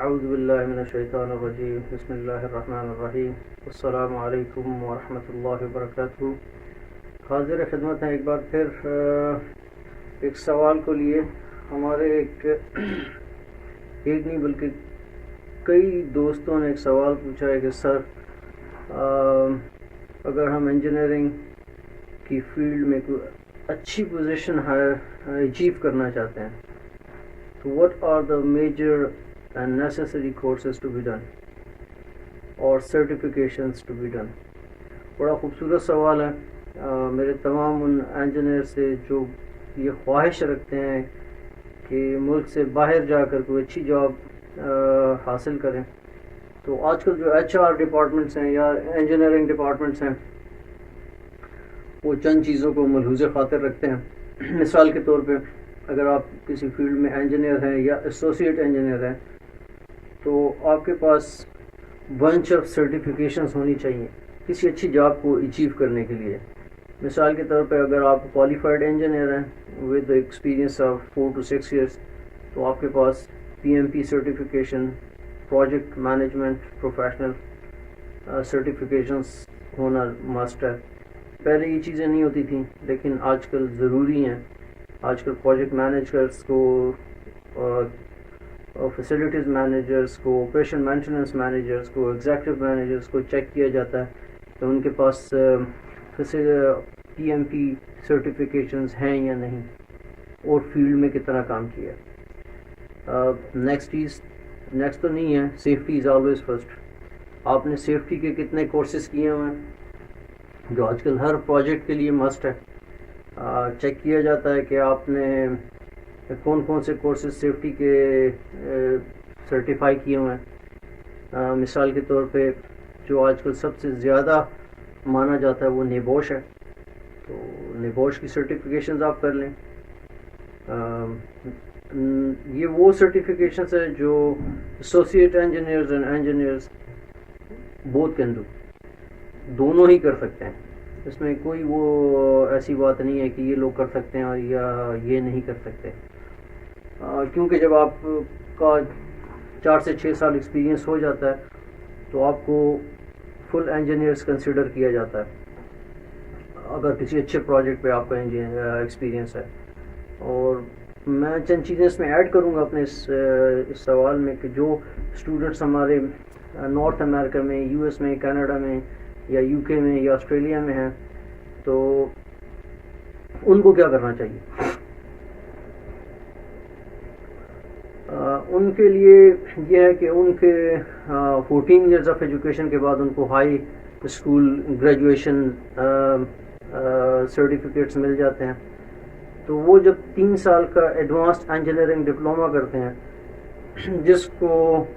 اعوذ باللہ من الشیطان الرجیم بسم اللہ الرحمن الرحیم السلام علیکم ورحمۃ اللہ وبرکاتہ. حاضر خدمت ہیں ایک بار پھر ایک سوال کو لیے. ہمارے ایک نہیں بلکہ کئی دوستوں نے ایک سوال پوچھا ہے کہ سر اگر ہم انجینئرنگ کی فیلڈ میں کوئی اچھی پوزیشن اچیو کرنا چاہتے ہیں تو what are the major and necessary courses to be done or certifications to be done. بڑا خوبصورت سوال ہے. میرے تمام ان انجینئر سے جو یہ خواہش رکھتے ہیں کہ ملک سے باہر جا کر کوئی اچھی جاب حاصل کریں، تو آج کل جو HR ڈپارٹمنٹس ہیں یا انجینئرنگ ڈپارٹمنٹس ہیں وہ چند چیزوں کو ملحوظ خاطر رکھتے ہیں. مثال کے طور پہ اگر آپ کسی فیلڈ میں انجینئر ہیں یا ایسوسیٹ انجینئر ہیں تو آپ کے پاس بنچ آف سرٹیفکیشنز ہونی چاہیے کسی اچھی جاب کو اچیو کرنے کے لیے. مثال کے طور پہ اگر آپ کوالیفائڈ انجینئر ہیں with experience of 4 to 6 years تو آپ کے پاس PMP certification, project management professional certifications ہونا مسٹ ہے. پہلے یہ چیزیں نہیں ہوتی تھیں لیکن آج کل ضروری ہیں. آج کل پروجیکٹ مینیجرس کو، فیسلٹیز مینیجرس کو، آپریشن مینٹیننس مینیجرس کو، ایگزیکٹو مینیجرس کو چیک کیا جاتا ہے کہ ان کے پاس PMP سرٹیفکیشنز ہیں یا نہیں اور فیلڈ میں کتنا کام کیا. نیکسٹ تو نہیں ہے، سیفٹی از آلویز فرسٹ. آپ نے سیفٹی کے کتنے کورسز کیے ہوئے ہیں جو آج کل ہر پروجیکٹ کے لیے مسٹ ہے. چیک کیا جاتا ہے کہ آپ نے کون کون سے کورسز سیفٹی کے سرٹیفائی کیے ہوئے ہیں. مثال کے طور پہ جو آج کل سب سے زیادہ مانا جاتا ہے وہ نیبوش ہے، تو نیبوش کی سرٹیفکیشنز آپ کر لیں. یہ وہ سرٹیفکیشنز ہے جو associate engineers and engineers both can do, دونوں ہی کر سکتے ہیں. اس میں کوئی وہ ایسی بات نہیں ہے کہ یہ لوگ کر سکتے ہیں اور یا یہ نہیں کر سکتے. کیونکہ جب آپ کا 4 سے 6 سال ایکسپیرینس ہو جاتا ہے تو آپ کو فل انجینئرز کنسیڈر کیا جاتا ہے اگر کسی اچھے پروجیکٹ پہ آپ کا ایکسپیرینس ہے. اور میں چند چیزیں اس میں ایڈ کروں گا اپنے اس سوال میں کہ جو اسٹوڈنٹس ہمارے نارتھ امریکہ میں، US میں، کینیڈا میں یا UK میں یا آسٹریلیا میں ہیں تو ان کو کیا کرنا چاہیے. ان کے لیے یہ ہے کہ ان کے 14 ایئرز آف ایجوکیشن کے بعد ان کو ہائی اسکول گریجویشن سرٹیفکیٹس مل جاتے ہیں. تو وہ جب 3 سال کا ایڈوانسڈ انجینئرنگ ڈپلومہ کرتے ہیں جس کو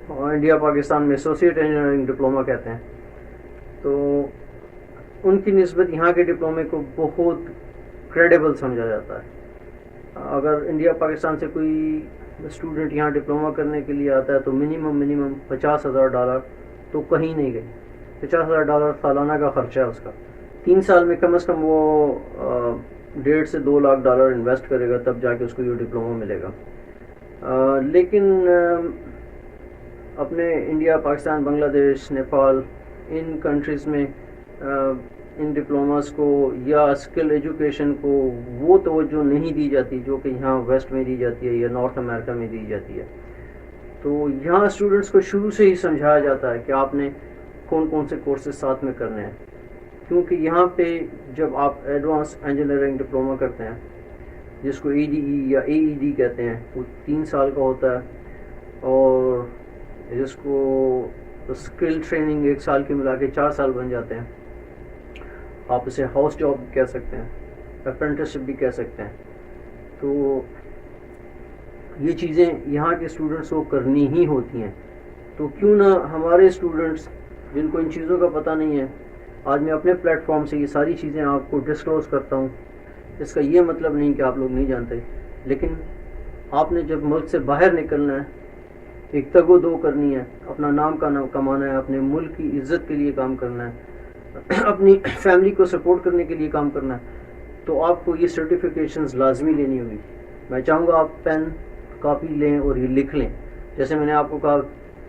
انڈیا پاکستان میں ایسوسیٹ انجینئرنگ ڈپلومہ کہتے ہیں، تو ان کی نسبت یہاں کے ڈپلومے کو بہت کریڈیبل سمجھا جاتا ہے. اگر انڈیا پاکستان سے کوئی اسٹوڈنٹ یہاں ڈپلومہ کرنے کے لیے آتا ہے تو منیمم $50,000 تو کہیں نہیں گئی. $50,000 سالانہ کا خرچہ ہے اس کا. 3 سال میں کم از کم وہ $1.5 سے $2 لاکھ انویسٹ کرے گا تب جا کے اس کو یہ ڈپلومہ ملے گا. لیکن اپنے انڈیا، پاکستان، بنگلہ دیش، نیپال، ان کنٹریز میں ان ڈپلوماز کو یا اسکل ایجوکیشن کو وہ توجہ نہیں دی جاتی جو کہ یہاں ویسٹ میں دی جاتی ہے یا نارتھ امریکہ میں دی جاتی ہے. تو یہاں اسٹوڈنٹس کو شروع سے ہی سمجھایا جاتا ہے کہ آپ نے کون کون سے کورسز ساتھ میں کرنے ہیں، کیونکہ یہاں پہ جب آپ ایڈوانس انجینئرنگ ڈپلومہ کرتے ہیں جس کو ADE یا AED کہتے ہیں، وہ 3 سال کا ہوتا ہے، اور جس کو اسکل ٹریننگ 1 سال کی ملا کے 4 سال بن جاتے ہیں. آپ اسے ہاؤس جاب بھی کہہ سکتے ہیں، اپرینٹسشپ بھی کہہ سکتے ہیں. تو یہ چیزیں یہاں کے اسٹوڈنٹس کو کرنی ہی ہوتی ہیں. تو کیوں نہ ہمارے اسٹوڈنٹس جن کو ان چیزوں کا پتہ نہیں ہے، آج میں اپنے پلیٹ فارم سے یہ ساری چیزیں آپ کو ڈسکلوز کرتا ہوں. اس کا یہ مطلب نہیں کہ آپ لوگ نہیں جانتے، لیکن آپ نے جب ملک سے باہر نکلنا ہے، ایک تگ و دو کرنی ہے، اپنا نام کمانا ہے، اپنے ملک کی عزت کے لیے کام کرنا ہے، اپنی فیملی کو سپورٹ کرنے کے لیے کام کرنا ہے، تو آپ کو یہ سرٹیفکیشنز لازمی لینی ہوگی. میں چاہوں گا آپ پین کاپی لیں اور یہ لکھ لیں. جیسے میں نے آپ کو کہا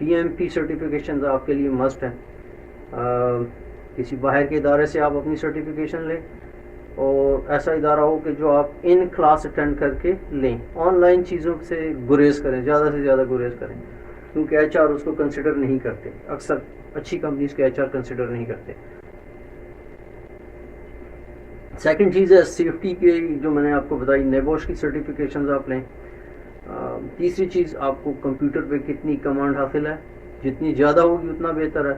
PMP سرٹیفکیشنز آپ کے لیے مسٹ ہیں. کسی باہر کے ادارے سے آپ اپنی سرٹیفکیشن لیں اور ایسا ادارہ ہو کہ جو آپ ان کلاس اٹینڈ کر کے لیں. آن لائن چیزوں سے گریز کریں, زیادہ سے زیادہ گریز کریں, کیونکہ HR اس کو کنسیڈر نہیں کرتے. اکثر اچھی کمپنیز کے HR کنسیڈر نہیں کرتے. سیکنڈ چیز ہے سیفٹی کی, جو میں نے آپ کو بتائی, نیبوش کی سرٹیفکیشنز آپ لیں. تیسری چیز, آپ کو کمپیوٹر پہ کتنی کمانڈ حاصل ہے, جتنی زیادہ ہوگی اتنا بہتر ہے.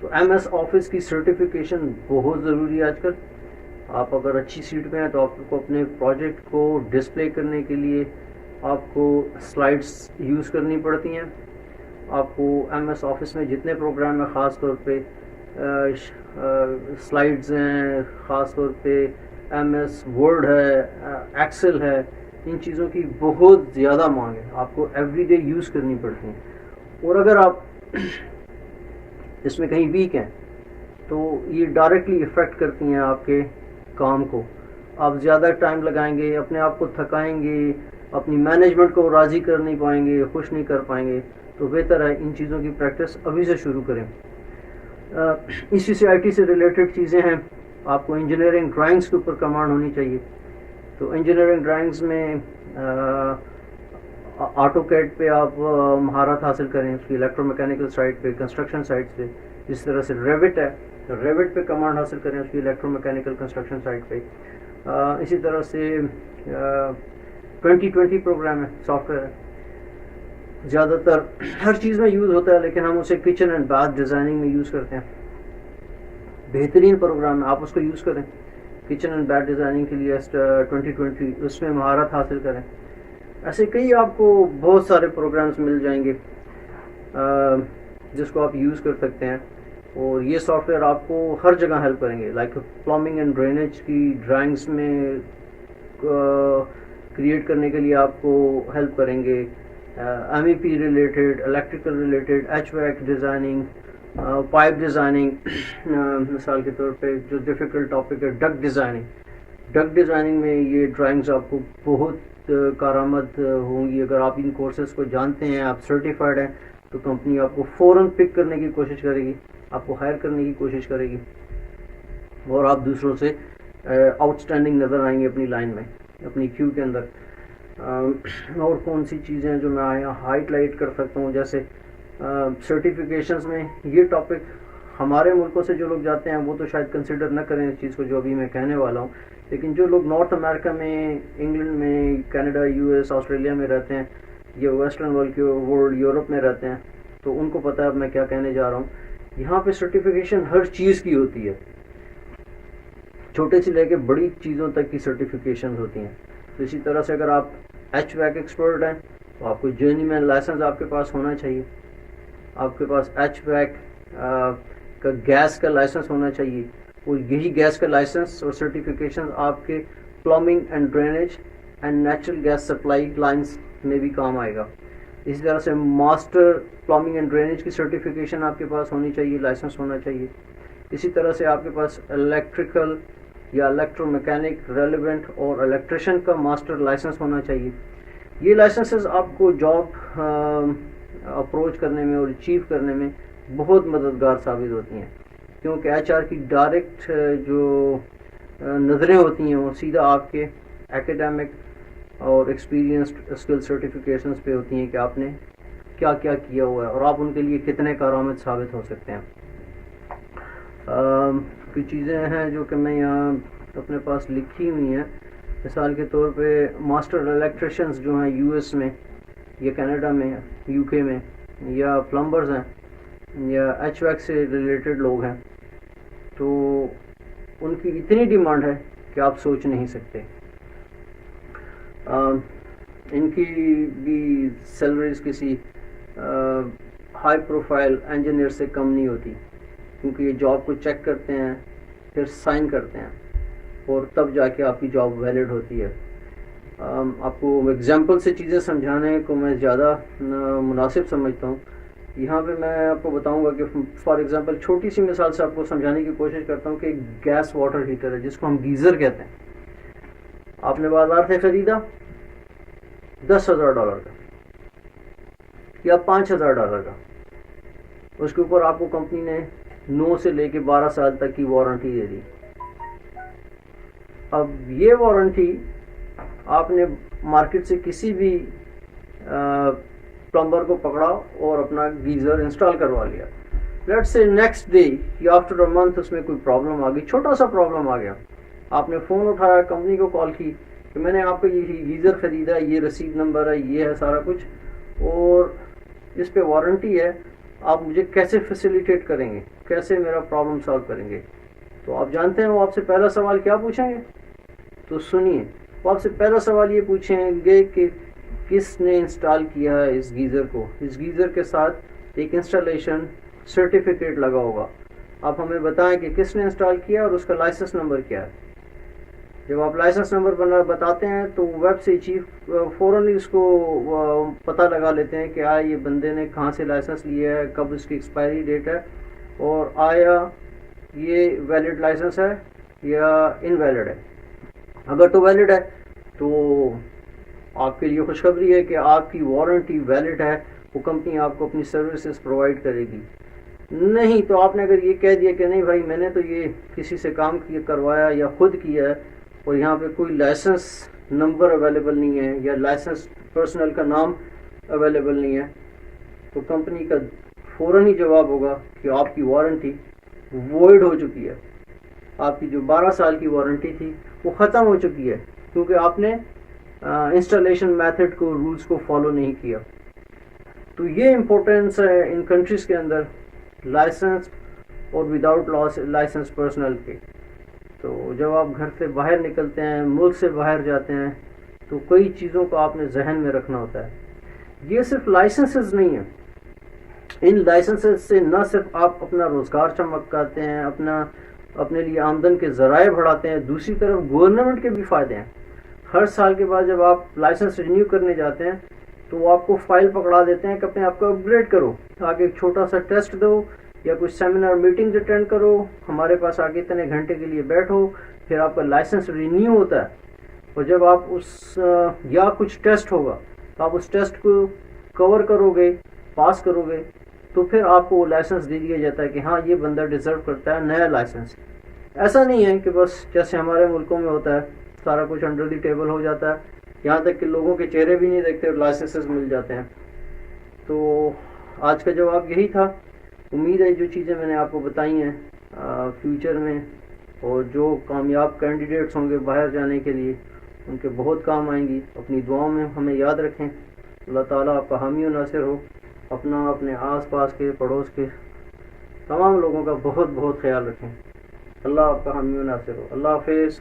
تو MS آفس کی سرٹیفکیشن بہت ضروری ہے آج کل. آپ اگر اچھی سیٹ پہ ہیں تو آپ کو اپنے پروجیکٹ کو ڈسپلے کرنے کے لیے آپ کو سلائڈس یوز کرنی پڑتی ہیں. آپ کو MS آفس میں جتنے پروگرام ہیں, خاص طور پہ سلائڈز ہیں, خاص طور پہ MS ورڈ ہے, ایکسل ہے, ان چیزوں کی بہت زیادہ مانگ ہے. آپ کو ایوری ڈے یوز کرنی پڑتی ہیں. اور اگر آپ اس میں کہیں ویک ہیں تو یہ ڈائریکٹلی افیکٹ کرتی ہیں آپ کے کام کو. آپ زیادہ ٹائم لگائیں گے, اپنے آپ کو تھکائیں گے, اپنی مینجمنٹ کو راضی کر نہیں پائیں گے, خوش نہیں کر پائیں گے. تو بہتر ہے ان چیزوں کی پریکٹس ابھی سے شروع کریں. اسی سے IT سے ریلیٹڈ چیزیں ہیں. آپ کو انجینئرنگ ڈرائنگس کے اوپر کمانڈ ہونی چاہیے. تو انجینئرنگ ڈرائنگس میں آٹو کیڈ پہ آپ مہارت حاصل کریں, اس کی الیکٹرو میکینیکل سائٹ پہ, کنسٹرکشن سائٹس پہ. جس طرح سے ریوٹ ہے, ریوٹ پہ کمانڈ حاصل کریں اس کی الیکٹرو میکینیکل کنسٹرکشن سائٹ پہ. اسی طرح سے 2020 پروگرام ہے, سافٹ ویئر ہے, زیادہ تر ہر چیز میں یوز ہوتا ہے, لیکن ہم اسے کچن اینڈ باتھ ڈیزائننگ میں یوز کرتے ہیں. بہترین پروگرام ہے, آپ اس کو یوز کریں کچن اینڈ باتھ ڈیزائننگ کے لیے. 2020 اس میں مہارت حاصل کریں. ایسے کئی آپ کو بہت سارے پروگرامز مل جائیں گے جس کو آپ یوز کر سکتے ہیں, اور یہ سافٹ ویئر آپ کو ہر جگہ ہیلپ کریں گے. لائک پلمبنگ اینڈ ڈرینیج کی ڈرائنگس میں کریٹ کرنے کے لیے آپ کو ہیلپ کریں گے. MEP related, electrical related, HVAC designing, pipe designing, مثال کے طور پہ جو ڈیفیکلٹ ٹاپک ہے ڈک ڈیزائننگ. ڈک ڈیزائننگ میں یہ ڈرائنگز آپ کو بہت کارآمد ہوں گی. اگر آپ ان کورسز کو جانتے ہیں, آپ سرٹیفائڈ ہیں, تو کمپنی آپ کو فوراً پک کرنے کی کوشش کرے گی, آپ کو ہائر کرنے کی کوشش کرے گی, اور آپ دوسروں سے آؤٹ اسٹینڈنگ نظر آئیں گے اپنی لائن میں, اپنی کیو کے اندر. اور کون سی چیزیں جو میں ہائٹ لائٹ کر سکتا ہوں, جیسے سرٹیفکیشنز میں یہ ٹاپک ہمارے ملکوں سے جو لوگ جاتے ہیں وہ تو شاید کنسیڈر نہ کریں اس چیز کو جو ابھی میں کہنے والا ہوں, لیکن جو لوگ نارتھ امریکہ میں, انگلینڈ میں, کینیڈا, US, آسٹریلیا میں رہتے ہیں, یا ویسٹرن ورلڈ یورپ میں رہتے ہیں, تو ان کو پتہ ہے اب میں کیا کہنے جا رہا ہوں. یہاں پہ سرٹیفکیشن ہر چیز کی ہوتی ہے, چھوٹے سے لے کے بڑی چیزوں تک کی سرٹیفکیشن ہوتی ہیں. تو اسی طرح سے اگر آپ HVAC ایکسپرٹ ہیں تو آپ کو جرنیمن لائسنس آپ کے پاس ہونا چاہیے. آپ کے پاس HVAC کا گیس کا لائسنس ہونا چاہیے, اور یہی گیس کا لائسنس اور سرٹیفکیشن آپ کے plumbing and drainage and natural gas supply lines میں بھی کام آئے گا. اسی طرح سے ماسٹر پلمبنگ اینڈ ڈرینیج کی سرٹیفکیشن آپ کے پاس ہونی چاہیے, لائسنس ہونا چاہیے. اسی طرح سے آپ کے پاس الیکٹریکل یا الیکٹرو میکینک ریلیونٹ اور الیکٹریشین کا ماسٹر لائسنس ہونا چاہیے. یہ لائسنسز آپ کو جاب اپروچ کرنے میں اور اچیو کرنے میں بہت مددگار ثابت ہوتی ہیں, کیونکہ HR کی ڈائریکٹ جو نظریں ہوتی ہیں وہ سیدھا آپ کے ایکیڈیمک اور ایکسپیرینسڈ اسکل سرٹیفکیشنز پہ ہوتی ہیں کہ آپ نے کیا کیا کیا ہوا ہے اور آپ ان کے لیے کتنے کارآمد ثابت ہو سکتے ہیں. کچھ چیزیں ہیں جو کہ میں یہاں اپنے پاس لکھی ہوئی ہیں. مثال کے طور پہ ماسٹر الیکٹریشنز جو ہیں US میں یا کینیڈا میں, UK میں, یا پلمبرز ہیں یا HVAC سے ریلیٹڈ لوگ ہیں, تو ان کی اتنی ڈیمانڈ ہے کہ آپ سوچ نہیں سکتے. ان کی بھی سیلریز کسی ہائی پروفائل انجینئر سے کم نہیں ہوتی, کیونکہ یہ جاب کو چیک کرتے ہیں, پھر سائن کرتے ہیں, اور تب جا کے آپ کی جاب ویلڈ ہوتی ہے. آپ کو ایگزامپل سے چیزیں سمجھانے کو میں زیادہ مناسب سمجھتا ہوں. یہاں پہ میں آپ کو بتاؤں گا کہ فار ایگزامپل چھوٹی سی مثال سے آپ کو سمجھانے کی کوشش کرتا ہوں کہ گیس واٹر ہیٹر ہے جس کو ہم گیزر کہتے ہیں. آپ نے بازار سے خریدا $10,000 کا یا $5,000 کا, اس کے اوپر آپ کو کمپنی نے 9 سے لے کے 12 سال تک کی وارنٹی دے دی. اب یہ وارنٹی آپ نے مارکیٹ سے کسی بھی پلمبر کو پکڑا اور اپنا گیزر انسٹال کروا لیا. لیٹ سے نیکسٹ ڈے یا آفٹر اے منتھ اس میں کوئی پرابلم آ گئی, چھوٹا سا پرابلم آ گیا, آپ نے فون اٹھایا, کمپنی کو کال کی کہ میں نے آپ کا یہ گیزر خریدا, یہ رسید نمبر ہے, یہ ہے سارا کچھ, اور اس پہ وارنٹی ہے, آپ مجھے کیسے فیسیلیٹیٹ کریں گے, کیسے میرا پرابلم سالو کریں گے. تو آپ جانتے ہیں وہ آپ سے پہلا سوال کیا پوچھیں گے؟ تو سنیے, وہ آپ سے پہلا سوال یہ پوچھیں گے کہ کس نے انسٹال کیا ہے اس گیزر کو. اس گیزر کے ساتھ ایک انسٹالیشن سرٹیفکیٹ لگا ہوگا, آپ ہمیں بتائیں کہ کس نے انسٹال کیا اور اس کا لائسنس نمبر کیا ہے. جب آپ لائسنس نمبر بتاتے ہیں تو ویب سے چیف فوراً اس کو پتہ لگا لیتے ہیں کہ یہ بندے نے کہاں سے لائسنس لیا ہے, کب اس کی ایکسپائری ڈیٹ ہے, اور آیا یہ ویلڈ لائسنس ہے یا انویلڈ ہے. اگر تو ویلڈ ہے تو آپ کے لیے خوشخبری ہے کہ آپ کی وارنٹی ویلڈ ہے, وہ کمپنی آپ کو اپنی سروسز پرووائڈ کرے گی. نہیں تو آپ نے اگر یہ کہہ دیا کہ نہیں بھائی میں نے تو یہ کسی سے کام کروایا یا خود کیا ہے اور یہاں پہ کوئی لائسنس نمبر اویلیبل نہیں ہے یا لائسنس پرسنل کا نام اویلیبل نہیں ہے, تو کمپنی کا فوراً ہی جواب ہوگا کہ آپ کی وارنٹی وائڈ ہو چکی ہے. آپ کی جو 12 سال کی وارنٹی تھی وہ ختم ہو چکی ہے, کیونکہ آپ نے انسٹالیشن میتھڈ کو, رولز کو فالو نہیں کیا. تو یہ امپورٹینس ہے ان کنٹریز کے اندر لائسنس اور وداؤٹ لائسنس پرسنل کے. تو جب آپ گھر سے باہر نکلتے ہیں, ملک سے باہر جاتے ہیں, تو کئی چیزوں کو آپ نے ذہن میں رکھنا ہوتا ہے. یہ صرف لائسنسز نہیں ہیں, ان لائسنسز سے نہ صرف آپ اپنا روزگار چمکاتے ہیں, اپنے لیے آمدن کے ذرائع بڑھاتے ہیں, دوسری طرف گورنمنٹ کے بھی فائدے ہیں. ہر سال کے بعد جب آپ لائسنس رینیو کرنے جاتے ہیں تو وہ آپ کو فائل پکڑا دیتے ہیں کہ اپنے آپ کو اپ گریڈ کرو, آگے ایک چھوٹا سا ٹیسٹ دو یا کچھ سیمینار میٹنگ اٹینڈ کرو, ہمارے پاس آگے اتنے گھنٹے کے لیے بیٹھو, پھر آپ کا لائسنس رینیو ہوتا ہے. اور جب آپ یا کچھ ٹیسٹ ہوگا تو آپ اس ٹیسٹ کو کور کرو گے, پاس کرو گے, تو پھر آپ کو وہ لائسنس دے دیا جاتا ہے کہ ہاں یہ بندہ ڈیزرو کرتا ہے نیا لائسنس. ایسا نہیں ہے کہ بس جیسے ہمارے ملکوں میں ہوتا ہے سارا کچھ انڈر دی ٹیبل ہو جاتا ہے, یہاں تک کہ لوگوں کے چہرے بھی نہیں دیکھتے اور لائسنسز مل جاتے ہیں. تو آج کا جواب یہی تھا. امید ہے جو چیزیں میں نے آپ کو بتائی ہیں فیوچر میں, اور جو کامیاب کینڈیڈیٹس ہوں گے باہر جانے کے لیے, ان کے بہت کام آئیں گی. اپنی دعاؤں میں ہمیں یاد رکھیں. اللہ تعالیٰ آپ کا حامی و ناصر ہو. اپنا, اپنے آس پاس کے, پڑوس کے تمام لوگوں کا بہت بہت خیال رکھیں. اللہ آپ کا حامی و ناصر ہو. اللہ حافظ.